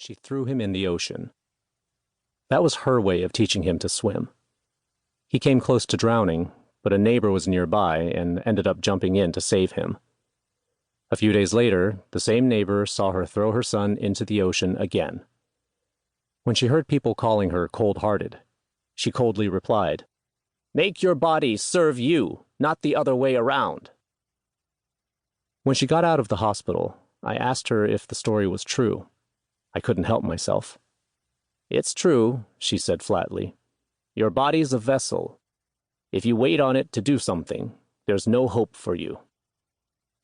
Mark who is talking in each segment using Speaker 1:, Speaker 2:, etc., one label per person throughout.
Speaker 1: she threw him in the ocean. That was her way of teaching him to swim. He came close to drowning, but a neighbor was nearby and ended up jumping in to save him. A few days later, the same neighbor saw her throw her son into the ocean again. When she heard people calling her cold-hearted, she coldly replied, "Make your body serve you, not the other way around." When she got out of the hospital, I asked her if the story was true. I couldn't help myself. "It's true," she said flatly. "Your body's a vessel. If you wait on it to do something, there's no hope for you.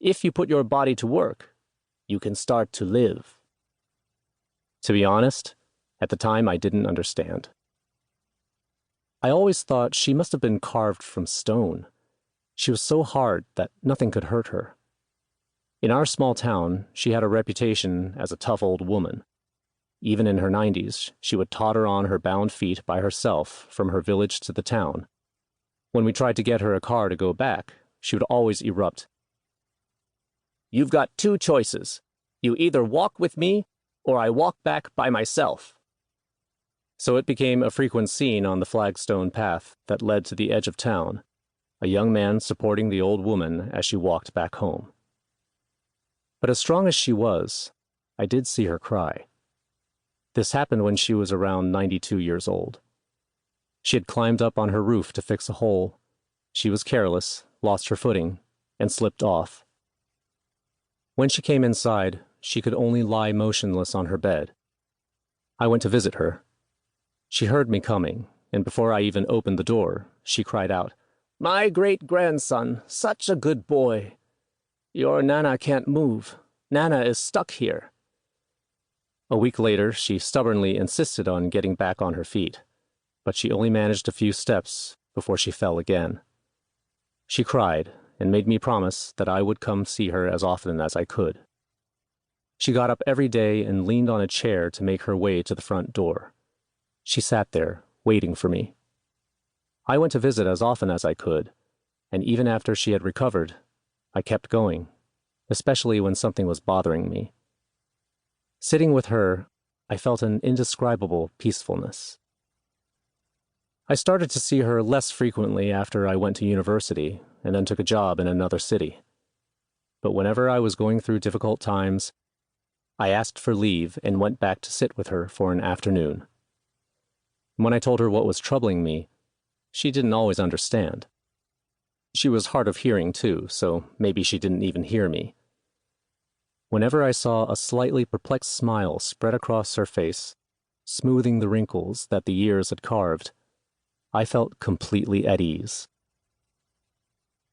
Speaker 1: If you put your body to work, you can start to live." To be honest, at the time I didn't understand. I always thought she must have been carved from stone. She was so hard that nothing could hurt her. In our small town, she had a reputation as a tough old woman. Even in her 90s, she would totter on her bound feet by herself from her village to the town. When we tried to get her a car to go back, she would always erupt, "You've got two choices. You either walk with me, or I walk back by myself." So it became a frequent scene on the flagstone path that led to the edge of town, a young man supporting the old woman as she walked back home. But as strong as she was, I did see her cry. This happened when she was around 92 years old. She had climbed up on her roof to fix a hole. She was careless, lost her footing, and slipped off. When she came inside, she could only lie motionless on her bed. I went to visit her. She heard me coming, and before I even opened the door, she cried out, "My great-grandson, such a good boy. Your Nana can't move. Nana is stuck here." A week later, she stubbornly insisted on getting back on her feet, but she only managed a few steps before she fell again. She cried and made me promise that I would come see her as often as I could. She got up every day and leaned on a chair to make her way to the front door. She sat there, waiting for me. I went to visit as often as I could, and even after she had recovered, I kept going, especially when something was bothering me. Sitting with her, I felt an indescribable peacefulness. I started to see her less frequently after I went to university and then took a job in another city. But whenever I was going through difficult times, I asked for leave and went back to sit with her for an afternoon. When I told her what was troubling me, she didn't always understand. She was hard of hearing too, so maybe she didn't even hear me. Whenever I saw a slightly perplexed smile spread across her face, smoothing the wrinkles that the years had carved, I felt completely at ease.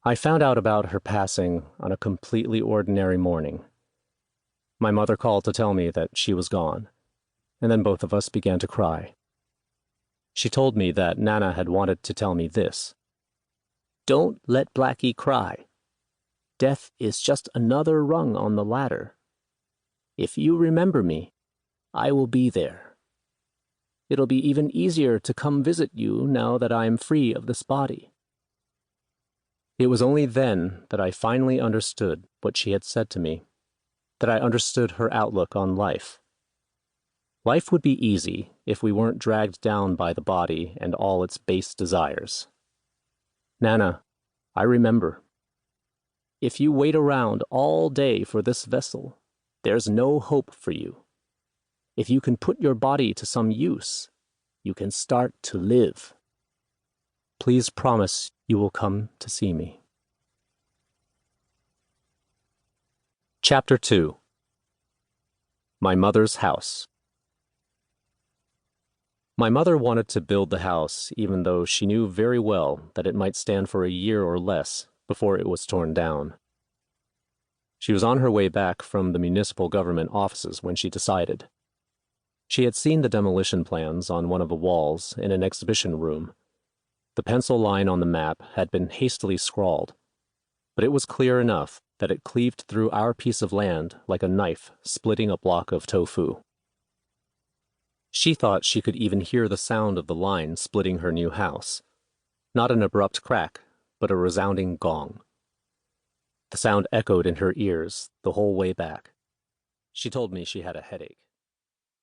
Speaker 1: I found out about her passing on a completely ordinary morning. My mother called to tell me that she was gone, and then both of us began to cry. She told me that Nana had wanted to tell me this: "Don't let Blackie cry. Death is just another rung on the ladder. If you remember me, I will be there. It'll be even easier to come visit you now that I am free of this body." It was only then that I finally understood what she had said to me, that I understood her outlook on life. Life would be easy if we weren't dragged down by the body and all its base desires. "Nana, I remember. If you wait around all day for this vessel, there's no hope for you. If you can put your body to some use, you can start to live. Please promise you will come to see me." Chapter 2. My Mother's House. My mother wanted to build the house even though she knew very well that it might stand for a year or less before it was torn down. She was on her way back from the municipal government offices when she decided. She had seen the demolition plans on one of the walls in an exhibition room. The pencil line on the map had been hastily scrawled, but it was clear enough that it cleaved through our piece of land like a knife splitting a block of tofu. She thought she could even hear the sound of the line splitting her new house. Not an abrupt crack, but a resounding gong. The sound echoed in her ears the whole way back. She told me she had a headache.